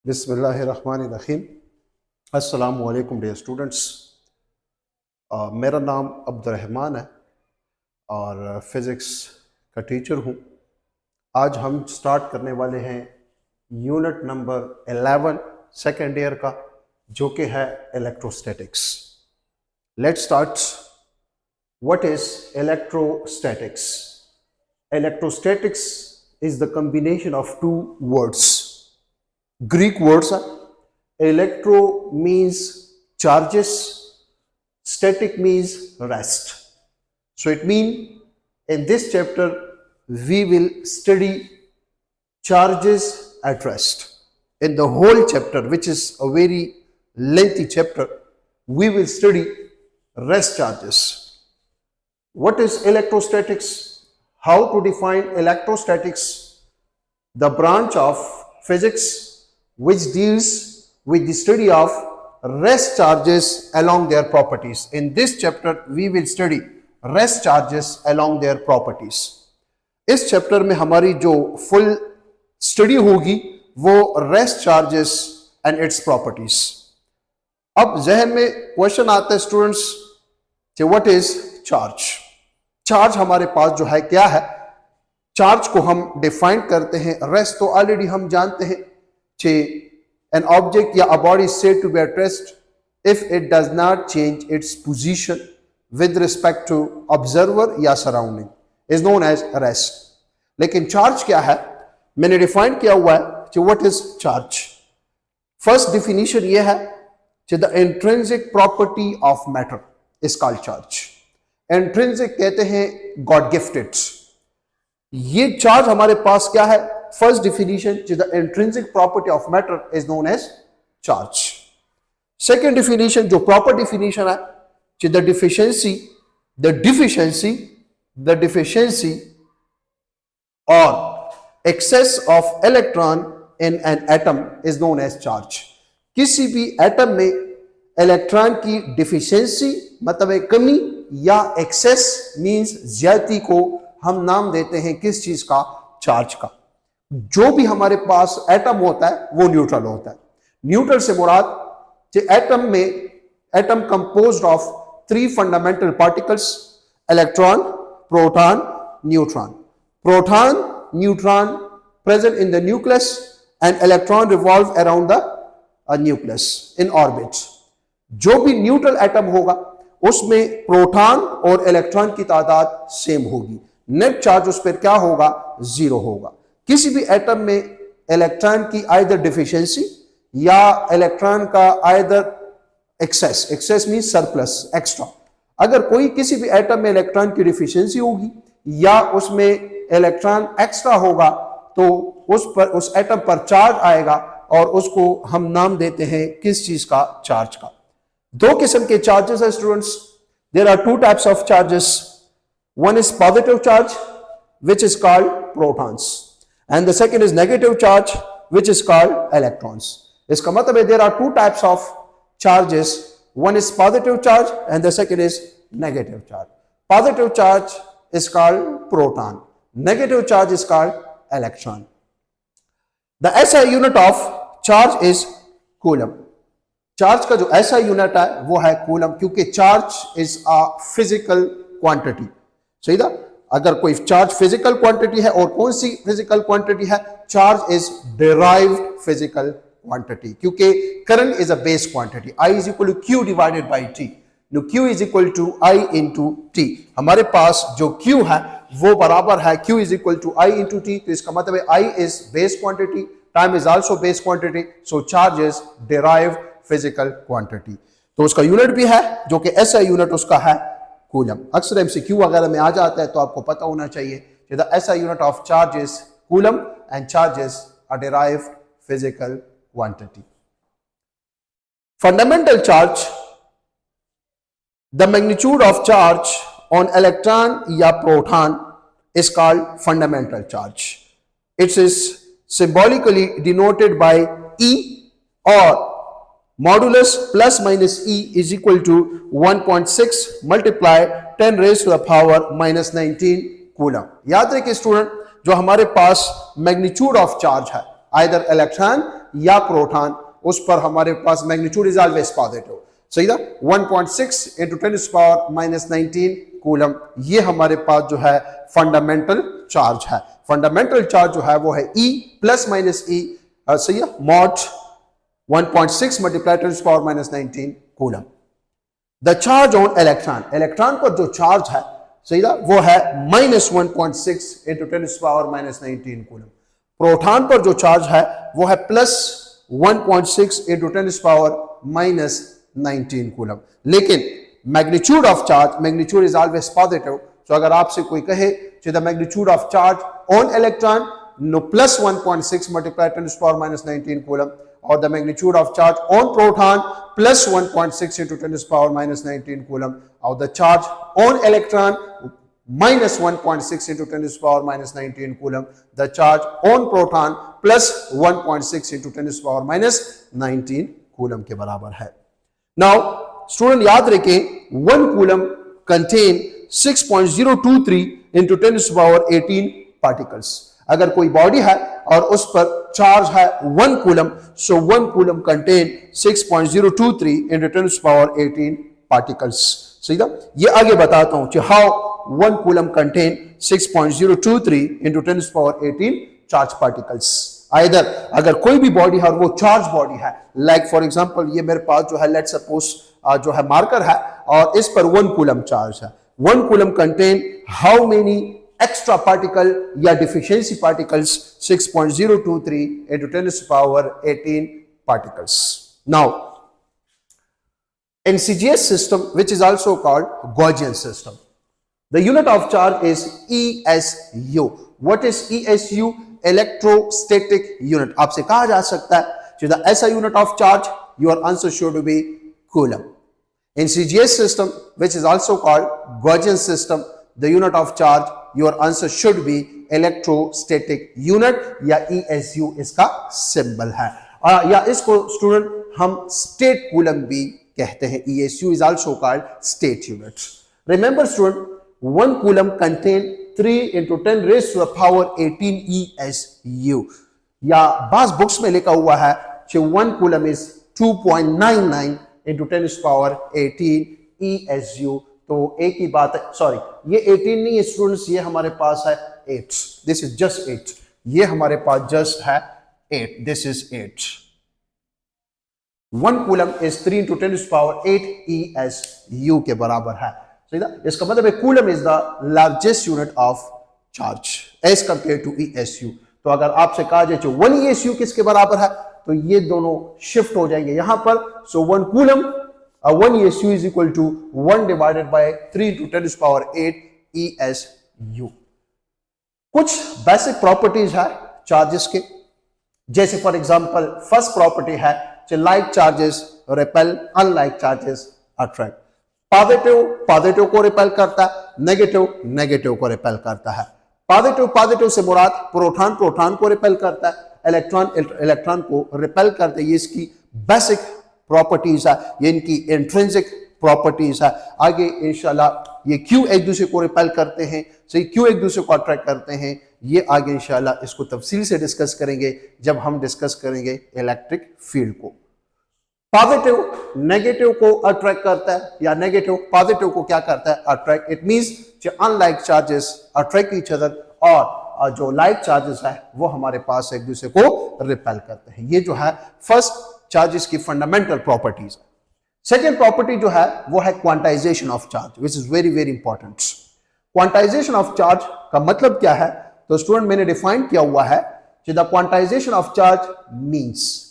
बिस्मिल्लाहिर्रहमानिर्रहीम। अस्सलामु अलैकुम डियर स्टूडेंट्स। मेरा नाम अब्दुर्रहमान है और फिज़िक्स का टीचर हूँ। आज हम स्टार्ट करने वाले हैं यूनिट नंबर 11 सेकेंड ईयर का, जो कि है electrostatics. Let's start. What is electrostatics? Electrostatics is the combination of two words. Greek words are electro means charges, static means rest. So it means in this chapter we will study charges at rest. In the whole chapter, which is a very lengthy chapter, we will study rest charges. What is electrostatics? How to define electrostatics? The branch of physics which deals with the study of rest charges along their properties. In this chapter we will study rest charges along their properties. इस chapter में हमारी जो full study होगी वो rest charges and its properties. अब जहन में question आता है स्टूडेंट्स कि व्हाट इज चार्ज? चार्ज हमारे पास जो है क्या है? चार्ज को हम डिफाइन करते हैं। रेस्ट तो ऑलरेडी हम जानते हैं कि एन ऑब्जेक्ट या a body is said to be at rest if it does not change its position with respect to observer या surrounding is known as rest. लेकिन चार्ज क्या है? मैंने डिफाइन किया हुआ है कि what is charge. First definition ये है कि the intrinsic property of matter is called charge. Intrinsic कहते हैं गॉड गिफ्टेड। ये चार्ज हमारे पास क्या है? First definition, the intrinsic property of matter is known as charge. Second definition, जो प्रॉपर डिफिनीशन है, द डिफिशियंसी और excess of electron in an atom is known as charge. किसी भी एटम में इलेक्ट्रॉन की डिफिशियंसी मतलब कमी या एक्सेस मींस ज्यादती को हम नाम देते हैं किस चीज का? चार्ज का। जो भी हमारे पास एटम होता है वो न्यूट्रल होता है। न्यूट्रल से मुराद कि atom composed of 3 fundamental particles, electron, proton, neutron. Proton, neutron present in the nucleus and electron revolve around the nucleus in orbit. जो भी न्यूट्रल एटम होगा उसमें प्रोटॉन और इलेक्ट्रॉन की तादाद सेम होगी। नेट चार्ज उस पर क्या होगा? 0 होगा। किसी भी एटम में इलेक्ट्रॉन की आइदर डिफिशियंसी या इलेक्ट्रॉन का either excess means surplus, extra. अगर कोई किसी भी एटम में इलेक्ट्रॉन की डिफिशियंसी होगी या उसमें इलेक्ट्रॉन एक्स्ट्रा होगा तो उस एटम पर चार्ज आएगा और उसको हम नाम देते हैं किस चीज का? चार्ज का। 2 किस्म के चार्जेस है students. There are 2 types of charges. One is positive charge, which is called protons, and the second is negative charge, which is called electrons. इसका मतलब है there are 2 types of charges. One is positive charge and the second is negative charge. Positive charge is called proton. Negative charge is called electron. The SI unit of charge is coulomb. Charge का जो SI unit है वो है coulomb, क्योंकि charge is a physical quantity. सही था? अगर कोई चार्ज फिजिकल क्वांटिटी है, और कौन सी फिजिकल क्वांटिटी है? Charge is derived physical quantity, क्योंकि current is a base quantity. I is equal to Q divided by T। No Q is equal to I into T। हमारे पास जो Q है वो बराबर है Q is equal to I into T। तो इसका मतलब है I is base quantity, time is also base quantity, so charge is derived physical quantity. तो उसका यूनिट भी है जो कि SI यूनिट उसका है कूलम। अक्सर MCQ वगैरह में आ जाता है तो आपको पता होना चाहिए कि the SI unit of charge is coulomb and charge is a derived physical quantity. Fundamental charge, the magnitude of charge on electron या proton is called fundamental charge. It is symbolically denoted by E और modulus plus minus E is equal to 1.6 multiply 10 raised to the power minus 19 coulomb. याद रखिए student, जो हमारे पास magnitude of charge है either electron या proton, उस पर हमारे पास मैग्नीट्यूड इज ऑलवेज पॉजिटिव। सही था, 1.6 इंटू 10⁻⁻19 कूलम, ये हमारे पास जो है फंडामेंटल चार्ज है। फंडामेंटल चार्ज जो है वो है E प्लस माइनस E, सही है, mod 1.6 multiply 10⁻⁻19 coulomb. The charge on electron, electron पर जो चार्ज है, सही था, वो है -1.6 इंटू 10⁻⁻19 कूलम। प्रोटॉन पर जो चार्ज है वो है +1.6 इंटू 10⁻⁻19 कूलम। लेकिन magnitude of charge, magnitude is always positive. तो अगर आपसे कोई कहे the magnitude of charge on electron, no +1.6 multiply 10⁻⁻19 coulomb, और the magnitude of charge on proton +1.6 into 10⁻⁻19 coulomb, और the charge on electron -1.6 into 10⁻⁻19 coulomb, the charge on proton +1.6 into 10⁻⁻19 coulomb के बराबर है। Now स्टूडेंट याद रखें 1 coulomb contain 6.023 into 10⁻18 particles। अगर कोई body है और उस पर चार्ज है 1 coulomb, so 1 coulomb contain 6.023 into 10⁻18 particles। सही था, ये आगे बताता हूं कि how 1 coulomb contain 6.023 into 10⁻18 charge particles। Either अगर कोई भी बॉडी है और वो चार्ज बॉडी है, लाइक फॉर एग्जांपल ये मेरे पास जो है लेट्स सपोज जो है मार्कर है और इस पर 1 coulomb चार्ज है। 1 coulomb contain how many extra particle या deficiency particles, 6.023 into 10⁻18 particles। Now in CGS system, which is also called Gaussian system, the unit of charge is ESU। What is ESU? Electrostatic unit। आपसे कहा जा सकता है the SI unit of charge, your answer should be coulomb। In CGS system, which is also called Gaussian system, the unit of charge, your answer should be electrostatic unit, या ESU इसका symbol है, या इसको student हम state coulomb भी कहते हैं। ESU is also called state unit। Remember student, 1 coulomb contain 3 into 10⁻18 ESU, या बास बुक्स में लिखा हुआ है कि 1 coulomb is 2.99 into 10⁻18 ESU। तो एक ही बात है, सॉरी ये 18 नहीं है स्टूडेंट्स, ये हमारे पास है 8, दिस इज जस्ट 8, ये हमारे पास जस्ट है 8, this is 8। 1 coulomb is 3 into 10⁻8 ESU के बराबर है। सही ना, इसका मतलब है coulomb is the largest unit of charge as compare to ESU। तो अगर आपसे कहा जाए 1 ESU किसके बराबर है, तो ये दोनों शिफ्ट हो जाएंगे यहां पर। सो 1 coulomb 1 ESU is equal to 1 divided by 3 into 10⁻8 ESU। कुछ बेसिक प्रॉपर्टीज है चार्जेस के, जैसे फॉर एग्जांपल फर्स्ट प्रॉपर्टी है like charges repel, unlike charges attract. Positive को रिपेल करता है, नेगेटिव को रिपेल करता है। पॉजिटिव से मुराद प्रोटॉन को रिपेल करता है, इलेक्ट्रॉन को रिपेल करते हैं। ये इसकी बेसिक प्रॉपर्टीज है, ये इनकी इंट्रिंसिक प्रॉपर्टीज है। आगे इंशाल्लाह ये क्यों एक दूसरे को रिपेल करते हैं, सही, क्यों एक दूसरे को अट्रैक्ट करते हैं, ये आगे इंशाल्लाह इसको तफसील से डिस्कस करेंगे जब हम डिस्कस करेंगे इलेक्ट्रिक फील्ड को। पॉजिटिव नेगेटिव को अट्रैक्ट करता है, या नेगेटिव पॉजिटिव को क्या करता है, attract. It means unlike charges attract each other, और जो लाइक चार्जेस है वो हमारे पास एक दूसरे को रिपेल करते हैं। ये जो है फर्स्ट चार्जेस की फंडामेंटल प्रॉपर्टीज। सेकेंड प्रॉपर्टी जो है वो है quantization of charge, which is very very important. Quantization of charge का मतलब क्या है, तो स्टूडेंट मैंने डिफाइन किया हुआ है कि the quantization of charge means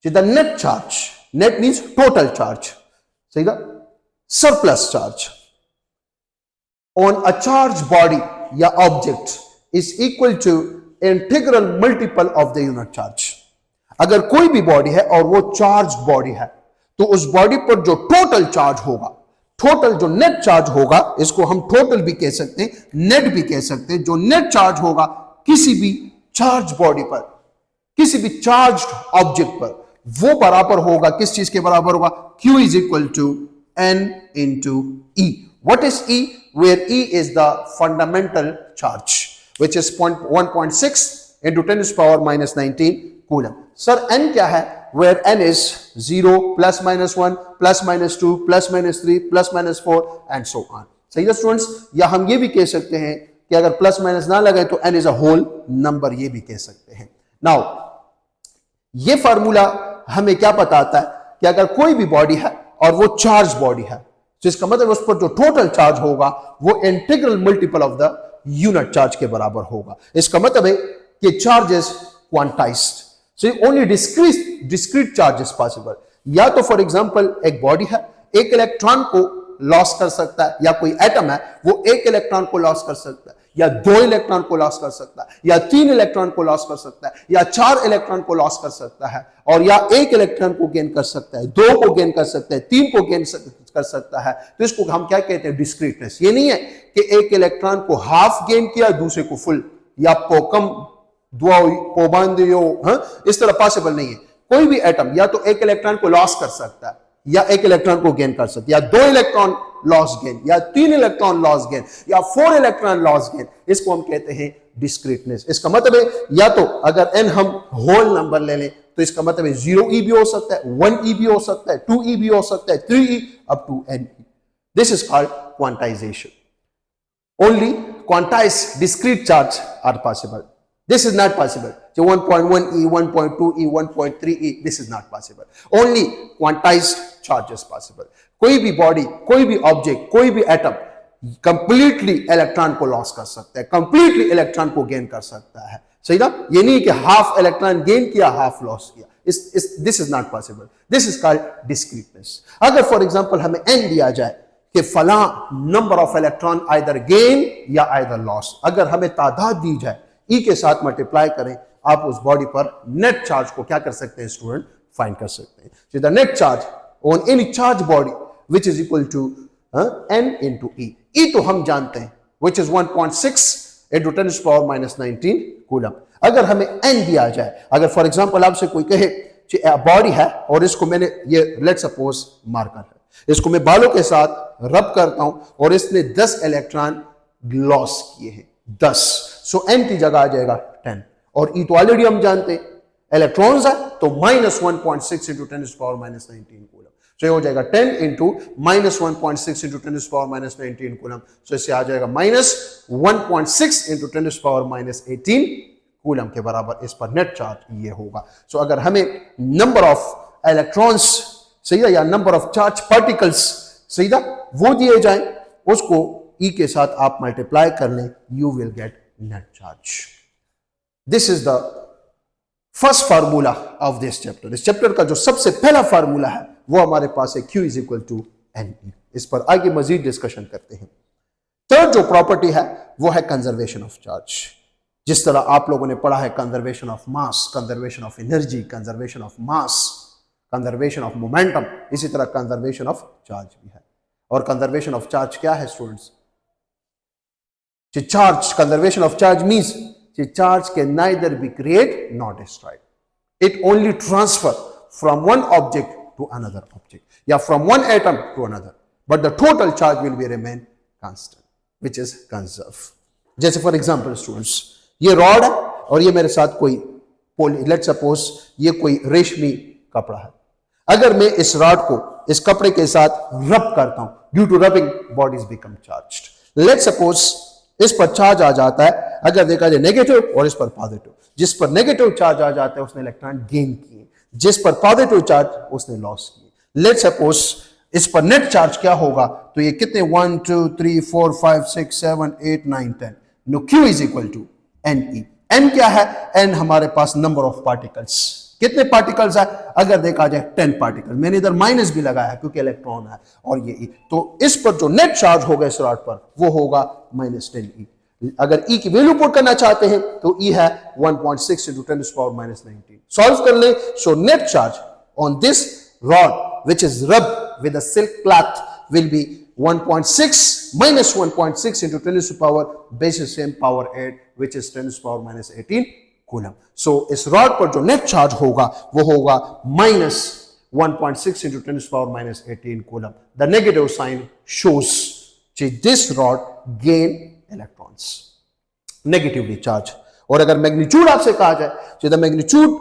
the net charge, net means total charge, सही ना, surplus charge on a charge body या object is equal to integral multiple of the unit charge. अगर कोई भी बॉडी है और वो चार्ज बॉडी है, तो उस बॉडी पर जो टोटल चार्ज होगा, टोटल जो नेट चार्ज होगा, इसको हम टोटल भी कह सकते हैं, नेट भी कह सकते हैं। जो नेट चार्ज होगा किसी भी चार्ज बॉडी पर, किसी भी चार्ज ऑब्जेक्ट पर, वो बराबर होगा, किस चीज के बराबर होगा, Q is equal to N into E। What is E? Where E is the fundamental charge, which is 1.6 into 10⁻⁻19 coulomb. Sir n क्या है? where n is 0, plus minus 1, plus minus 2, plus minus 3, plus minus 4 and so on। सही है students? या हम ये भी कह सकते हैं कि अगर प्लस माइनस ना लगाए तो n is a whole number, ये भी कह सकते हैं। नाउ ये फार्मूला हमें क्या बताता है कि अगर कोई भी बॉडी है और वो चार्ज बॉडी है तो इसका मतलब उस पर जो टोटल चार्ज होगा वो integral multiple of the unit charge के बराबर होगा। इसका मतलब है कि charge is quantized, so only discrete charge is possible. या तो फॉर एग्जांपल एक बॉडी है, एक इलेक्ट्रॉन को लॉस कर सकता है, या कोई एटम है वो एक इलेक्ट्रॉन को लॉस कर सकता है, या 2 इलेक्ट्रॉन को लॉस कर सकता है, या 3 इलेक्ट्रॉन को लॉस कर सकता है, या 4 इलेक्ट्रॉन को लॉस कर सकता है, और या 1 इलेक्ट्रॉन को गेन कर सकता है, 2 को गेन कर सकता है, 3 को गेन कर सकता है। तो इसको हम क्या कहते हैं? डिस्क्रीटनेस। ये नहीं है कि एक इलेक्ट्रॉन को हाफ गेन किया दूसरे को फुल, या पोकम इस तरह पॉसिबल नहीं है। कोई भी एटम या तो एक इलेक्ट्रॉन को लॉस कर सकता है या एक इलेक्ट्रॉन को गेन कर सकता है, या 2 इलेक्ट्रॉन लॉस गेन, या 3 इलेक्ट्रॉन लॉस गेन, या 4 इलेक्ट्रॉन लॉस गेन। इसको हम कहते हैं डिस्क्रीटनेस। इसका मतलब है या तो अगर n हम होल नंबर ले लें तो इसका मतलब है 0e भी हो सकता है, 1e भी हो सकता है, 2e भी हो सकता है, 3e up to n। This is called quantisation. Only quantised discrete charge are possible. This is not possible. So 1.1e, 1.2e, 1.3e, this is not possible. Only quantized charge is possible. कोई भी body, कोई भी object, कोई भी atom completely electron को loss कर सकता है, कंप्लीटली इलेक्ट्रॉन को गेन कर सकता है। सही ना? ये नहीं कि हाफ इलेक्ट्रॉन गेन किया, हाफ लॉस किया। This is not possible. This is called discreteness. अगर फॉर एग्जांपल हमें n दिया जाए कि फला number of electron either gain या आइदर लॉस, अगर हमें तादाद दी जाए, E के साथ मल्टीप्लाई करें, आप उस बॉडी पर नेट चार्ज को क्या कर सकते हैं स्टूडेंट? फाइंड कर सकते हैं। So the net charge on any charged body which is equal to n into E। E तो हम जानते हैं which is 1.6 into 10 to the power minus 19 coulomb. अगर हमें n दिया जाए, अगर फॉर एग्जांपल आपसे कोई कहे कि बॉडी है और इसको मैंने ये लेट सपोज मार्कर है, इसको मैं बालों के साथ रब करता हूं और इसने 10 इलेक्ट्रॉन लॉस किए हैं, 10। सो n की जगह आ जाएगा 10, और E तो ऑलरेडी हम जानते हैं इलेक्ट्रॉन्स है तो -1.6 into 10 to the power minus 19 coulomb. So ये हो जाएगा 10 into -1.6 into 10 to the power minus 19 coulomb. So इससे आ जाएगा -1.6 into 10 to the power minus 18 coulomb के बराबर इस पर नेट चार्ज ये होगा। सो अगर हमें नंबर ऑफ इलेक्ट्रॉन्स सही है या नंबर ऑफ चार्ज पार्टिकल्स सही है वो दिए जाए, उसको E के साथ आप मल्टीप्लाई कर लें, you will get net charge. This is the first formula of this chapter. इस चैप्टर का जो सबसे पहला फार्मूला है वो हमारे पास है Q is equal to NE। इस पर आगे मजीद डिस्कशन करते हैं। थर्ड जो प्रॉपर्टी है वो है कंजर्वेशन ऑफ चार्ज। जिस तरह आप लोगों ने पढ़ा है conservation of mass, conservation of energy, conservation of mass, conservation of momentum, इसी तरह कंजर्वेशन ऑफ चार्ज भी है। और कंजर्वेशन ऑफ चार्ज क्या है students? Charge, conservation of charge means charge can neither be created nor destroyed. It only transfer from one object to another object, या from one atom to another, but the total charge will be remain constant, which is conserve. जैसे for example students, ये rod है और ये मेरे साथ कोई let suppose ये कोई रेशमी कपड़ा है। अगर मैं इस रॉड को इस कपड़े के साथ रब करता हूं, due to rubbing bodies become charged. Let suppose इस पर चार्ज आ जाता है, अगर देखा जाए नेगेटिव और इस पर पॉजिटिव, जिस पर नेगेटिव चार्ज आ जाता है उसने इलेक्ट्रॉन गेन किए, जिस पर पॉजिटिव चार्ज उसने लॉस किए। लेट सपोज इस पर नेट चार्ज क्या होगा, तो ये कितने 1 2 3 4 5 6 7 8 9 10। No Q is equal to NE। N क्या है? N हमारे पास नंबर ऑफ पार्टिकल्स, कितने पार्टिकल्स है? अगर देखा जाए 10 पार्टिकल, मैंने इधर माइनस भी लगाया क्योंकि इलेक्ट्रॉन है और ये E, तो इस पर जो नेट चार्ज होगा इस रॉड पर वो होगा -10E। अगर E की वैल्यू पुट करना चाहते हैं तो E है 1.6 into 10 to the power minus 19। Solve कर ले। So net charge on this rod which is rubbed with a silk cloth will be 1.6 minus 1.6 into 10 to the power base same power 8 which is 10 to the power minus 18 coulomb. So इस rod पर जो net charge होगा वो होगा -1.6 into 10 to the power minus 18 coulomb. The negative sign shows this rod gain electrons, negatively charged। और अगर magnitude आपसे कहा जाए, so the magnitude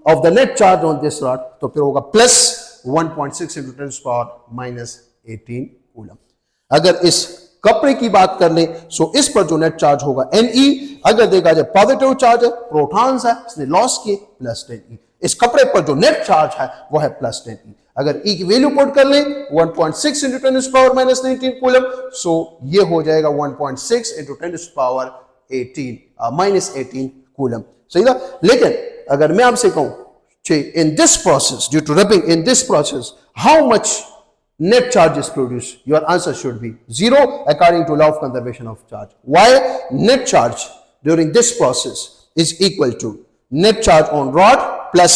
of the net charge on this rod, तो फिर होगा plus 1.6 into 10 to the power minus 18 coulomb. अगर इस कपड़े की बात कर ले सो इस पर जो नेट चार्ज होगा Ne, अगर देखा जाए पॉजिटिव चार्ज है, प्रोटॉन्स है, इसने लॉस किए प्लस 10E। इस कपड़े पर जो नेट चार्ज है वो है प्लस 10E। अगर E की वैल्यू पुट कर लें 1.6 into 10 to the power minus 19 coulomb, so ये हो जाएगा 1.6 into 10 to the power 18 minus 18 coulomb. सही था। लेकिन अगर मैं आपसे कहूं in this process, due to rubbing in this process, how much net charge is produced, your answer should be 0 according to law of conservation of charge. Why? Net charge during this process is equal to net charge on rod plus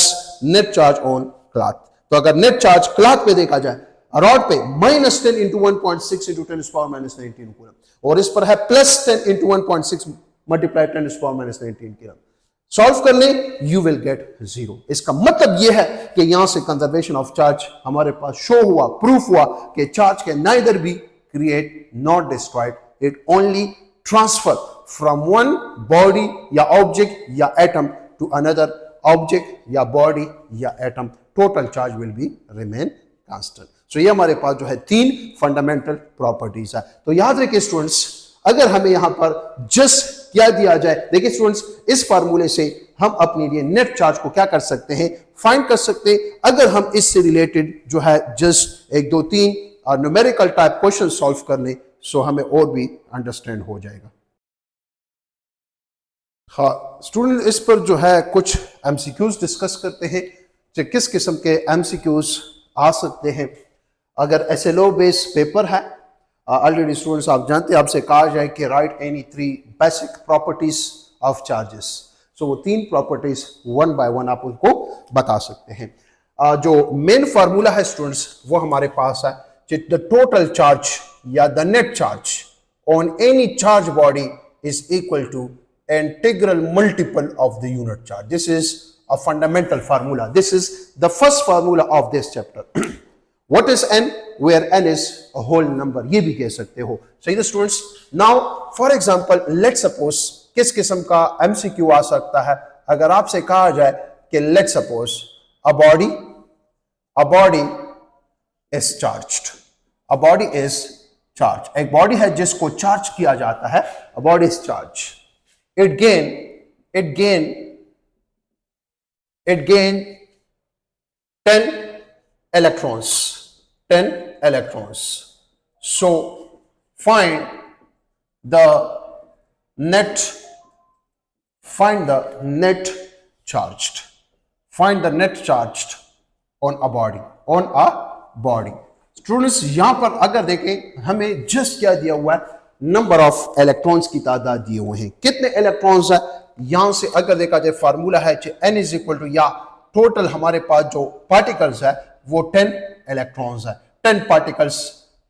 net charge on cloth. तो अगर net charge cloth पे देखा जाए rod पे minus 10 into 1.6 into 10 to the power minus 19 coulomb, और इस पर है plus 10 into 1.6 multiplied 10 to the power minus 19 coulomb. Solve कर ले, यू विल गेट 0। इसका मतलब यह है कि यहां से कंजर्वेशन ऑफ चार्ज हमारे पास शो हुआ, प्रूफ हुआ कि charge can neither be create not destroyed, it only transfer from one body या ऑब्जेक्ट या एटम टू अनदर ऑब्जेक्ट या बॉडी या atom. Total charge will be remain constant. So ये हमारे पास जो है 3 फंडामेंटल प्रॉपर्टीज है। तो याद रखिए स्टूडेंट्स, अगर हमें यहां पर जस्ट क्या दिया जाए, देखिए स्टूडेंट्स, इस फार्मूले से हम अपने लिए नेट चार्ज को क्या कर सकते हैं, फाइंड कर सकते हैं। अगर हम इससे रिलेटेड जो है जस्ट 1 2 3 और न्यूमेरिकल टाइप क्वेश्चन सॉल्व कर लें, सो हमें और भी अंडरस्टैंड हो जाएगा। हाँ स्टूडेंट, इस पर जो है कुछ एमसीक्यूज डिस्कस करते हैं कि किस किस्म के एमसीक्यूज आ सकते हैं। अगर एसएलओ बेस पेपर है, ऑलरेडी स्टूडेंट्स आप जानते हैं, आपसे कहा जाए कि write any 3 basic properties of charges, so वो 3 प्रॉपर्टीज 1 बाय 1 आप उनको बता सकते हैं। जो मेन फार्मूला है स्टूडेंट्स वो हमारे पास है, द टोटल चार्ज या the net charge on any charge body is equal to integral multiple of the unit charge. This is a fundamental formula, this is the first formula of this chapter. What is n? Where n is a whole number, ये भी कह सकते हो। सही है students. Now for example let suppose किस किस्म का एमसीक्यू आ सकता है, अगर आपसे कहा जाए कि let suppose a body is charged, a body is charge, एक बॉडी है जिसको चार्ज किया जाता है, अ body is charge, it gain 10 electrons. So find the net charged. Find the net charged on a body. Students, यहां पर अगर देखें हमें जस्ट क्या दिया हुआ है, नंबर ऑफ इलेक्ट्रॉन्स की तादाद दिए हुए हैं। कितने इलेक्ट्रॉन्स है, यहां से अगर देखा जाए फार्मूला है n इज इक्वल टू, या टोटल हमारे पास जो पार्टिकल्स है वो 10 इलेक्ट्रॉन्स है। 10 पार्टिकल्स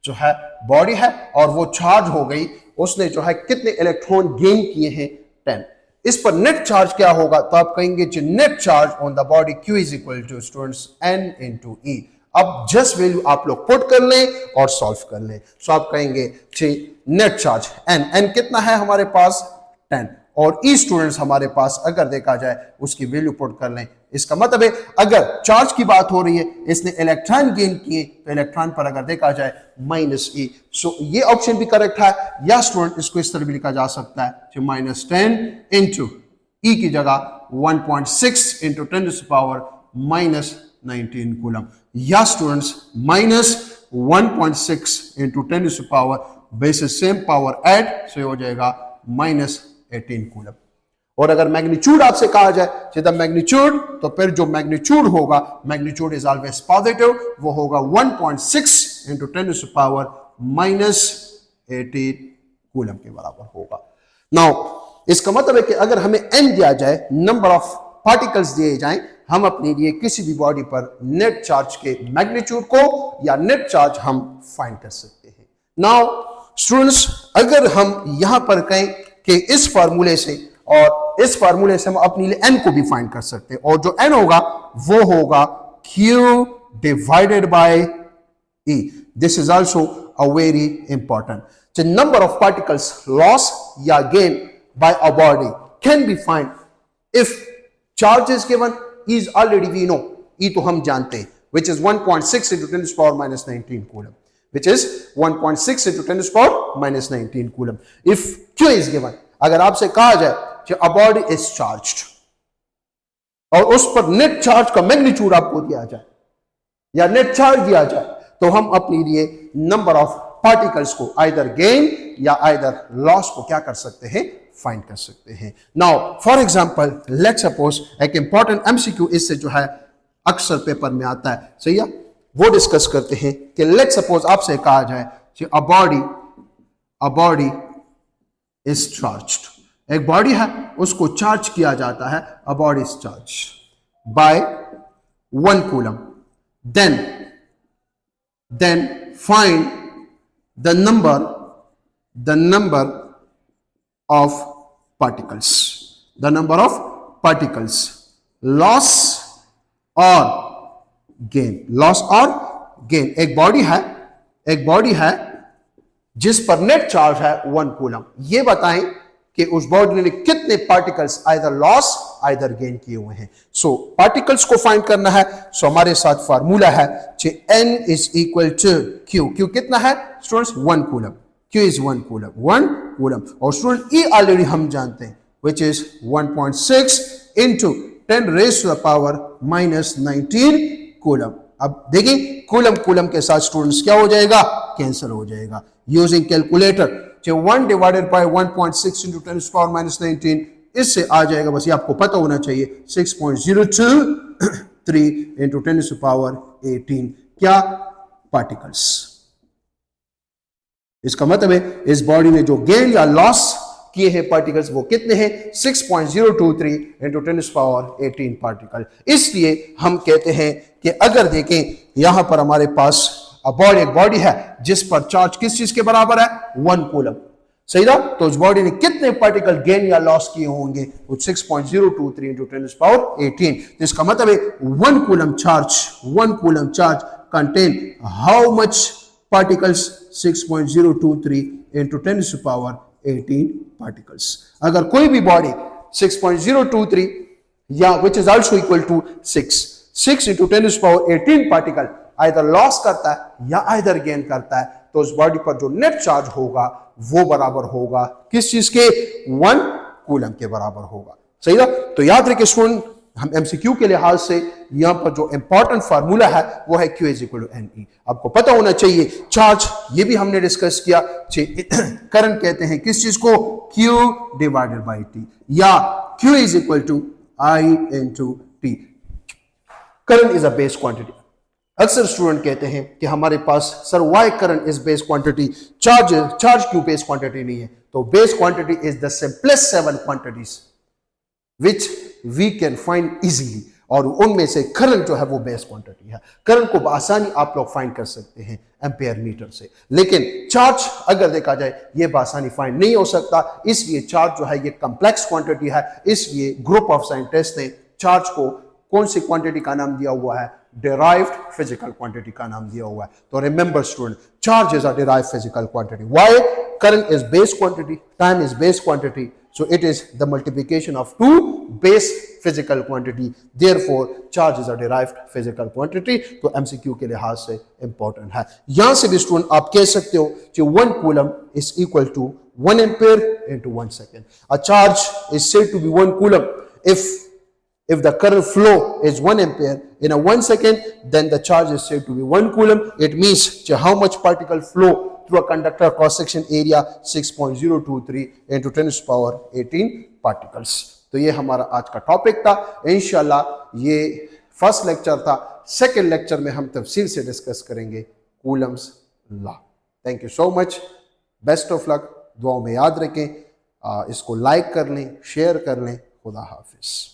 जो है बॉडी है और वो चार्ज हो गई, उसने जो है कितने इलेक्ट्रॉन गेन किए हैं, 10। इस पर नेट चार्ज क्या होगा, तो आप कहेंगे कि net charge on the body Q is equal to students n into E। अब जस्ट वैल्यू आप लोग पुट कर लें और सॉल्व कर लें। सो आप कहेंगे नेट चार्ज n कितना है हमारे पास 10, और E स्टूडेंट्स हमारे पास अगर देखा जाए उसकी वैल्यू पुट कर लें। इसका मतलब है अगर चार्ज की बात हो रही है, इसने इलेक्ट्रॉन गेन किए, तो इलेक्ट्रॉन पर अगर देखा जाए -E। सो ये ऑप्शन भी करेक्ट है, या स्टूडेंट इसको इस तरह भी लिखा जा सकता है -10 इंटू E की जगह 1.6 into 10 to the power -19 coulomb, या students -1.6 into 10 to the power bases same power add, so हो जाएगा -18 कूलम। और अगर मैग्नीट्यूड आपसे कहा जाए सीधा मैग्नीट्यूड, तो फिर जो मैग्नीट्यूड होगा, मैग्नीट्यूड इज ऑलवेज पॉजिटिव, वो होगा 1.6 into 10 to the power -18 coulomb के बराबर होगा। नाउ इसका मतलब है कि अगर हमें n दिया जाए, नंबर ऑफ पार्टिकल्स दिए जाएं, हम अपने लिए किसी भी बॉडी पर नेट चार्ज के मैग्नीट्यूड को या नेट चार्ज हम फाइंड कर सकते हैं। नाउ स्टूडेंट्स, अगर हम यहां पर कहें कि इस फार्मूले से और इस फार्मूले से हम अपने लिए n को भी फाइंड कर सकते हैं, और जो n होगा वो होगा Q divided by E। This is also a very important. The number of particles lost या gain by a body can be found if charge is given is already we know, E तो हम जानते हैं, which is 1.6 into 10 to the power minus 19 coulomb, which is 1.6 into 10 to the power minus 19 coulomb. If Q is given, अगर आपसे कहा जाए कि a body is charged और उस पर नेट चार्ज का मैग्नीट्यूड आपको दिया जाए या नेट चार्ज दिया जाए, तो हम अपने लिए नंबर ऑफ पार्टिकल्स को आइदर गेन या आइदर लॉस को क्या कर सकते हैं, फाइंड कर सकते हैं. Now for example let's suppose एक इंपॉर्टेंट एमसीक्यू इससे जो है अक्सर पेपर में आता है, सही है, वो डिस्कस करते हैं कि लेट्स सपोज आपसे कहा जाए कि अ बॉडी इज चार्ज्ड, एक बॉडी है उसको चार्ज किया जाता है, अ body is charge by 1 coulomb, then find the number of particles, loss or gain. एक बॉडी है जिस पर नेट चार्ज है 1 कूलम, ये बताएं कि उस बॉडी ने कितने particles either loss either gain किए हुए हैं. सो पार्टिकल्स को फाइंड करना है. सो हमारे साथ फार्मूला है N is equal to Q कितना है students, 1 coulomb, Q is 1 coulomb. और स्टूडेंट E ऑलरेडी हम जानते हैं which is 1.6 into 10 raise to the power minus 19 coulomb. अब देखिए कूलम के साथ स्टूडेंट्स क्या हो जाएगा, कैंसिल हो जाएगा. Using calculator 1 divided by 1.6 into 10 to the power minus 19, इससे आ जाएगा, बस ये आपको पता होना चाहिए, 6.023 इंटू 10 टू द पावर 18 क्या पार्टिकल्स. इसका मतलब है इस बॉडी ने जो गेन या लॉस किए हैं पार्टिकल्स वो कितने हैं, 6.023 into 10 to the power 18 particle. इसलिए हम कहते हैं कि अगर देखें यहां पर हमारे पास एक बॉडी है जिस पर चार्ज किस चीज के बराबर है, 1 कूलम, सही ना, तो उस बॉडी ने कितने पार्टिकल गेन या लॉस किए होंगे, वो 6.023 इंटू 10 टू द पावर 18. तो इसका मतलब है 1 coulomb charge contain how much particles, 6.023 into 10 to the power 18 particles. अगर कोई भी बॉडी 6.023 या which is also equal to 6 into 10 to the power 18 particle either loss करता है या आइदर गेन करता है, तो उस बॉडी पर जो नेट चार्ज होगा वो बराबर होगा किस चीज के, 1 कूलम के बराबर होगा, सही ना. तो याद रखिए स्टूडेंट, हम एमसीक्यू के लिहाज से यहां पर जो इंपॉर्टेंट फार्मूला है वो है Q is equal to NE. आपको पता होना चाहिए चार्ज, ये भी हमने डिस्कस किया, करंट कहते हैं किस चीज को, Q डिवाइडेड बाई T, या Q is equal to I into T. Current is a base quantity. अक्सर स्टूडेंट कहते हैं कि हमारे पास sir why current is base quantity, charge क्यों बेस क्वांटिटी नहीं है. तो base quantity is the simplest 7 quantities which we can find easily, और उनमें से करंट जो है वो बेस क्वांटिटी है. करंट को आसानी आप लोग फाइंड कर सकते हैं एम्पेयर मीटर से, लेकिन चार्ज अगर देखा जाए ये आसानी फाइंड नहीं हो सकता. इसलिए चार्ज जो है ये कॉम्प्लेक्स क्वांटिटी है, इसलिए ग्रुप ऑफ साइंटिस्ट ने चार्ज को कौन सी क्वांटिटी का नाम दिया हुआ है, derived physical quantity का नाम दिया हुआ है. तो remember student, charge is a derived physical quantity. Why? Current is base quantity, time is base quantity, so it is the multiplication of two base physical quantity. Therefore charge is a derived physical quantity. तो MCQ के लिहाज से important है. यहां से भी student आप कह सकते हो कि 1 coulomb is equal to 1 ampere into 1 second. A charge is said to be 1 coulomb if the current flow is 1 ampere in a 1 second, then the charge is said to be 1 coulomb. It means how much particle flow through a conductor cross section area, 6.023 into 10 to the power 18 particles. तो ये हमारा आज का topic था. इंशाल्लाह ये first lecture था. Second lecture में हम तफसील से डिस्कस करेंगे Coulomb's law. Thank you so much, best of luck. दुआओं में याद रखें, इसको लाइक कर लें, शेयर कर लें. खुदा हाफिज.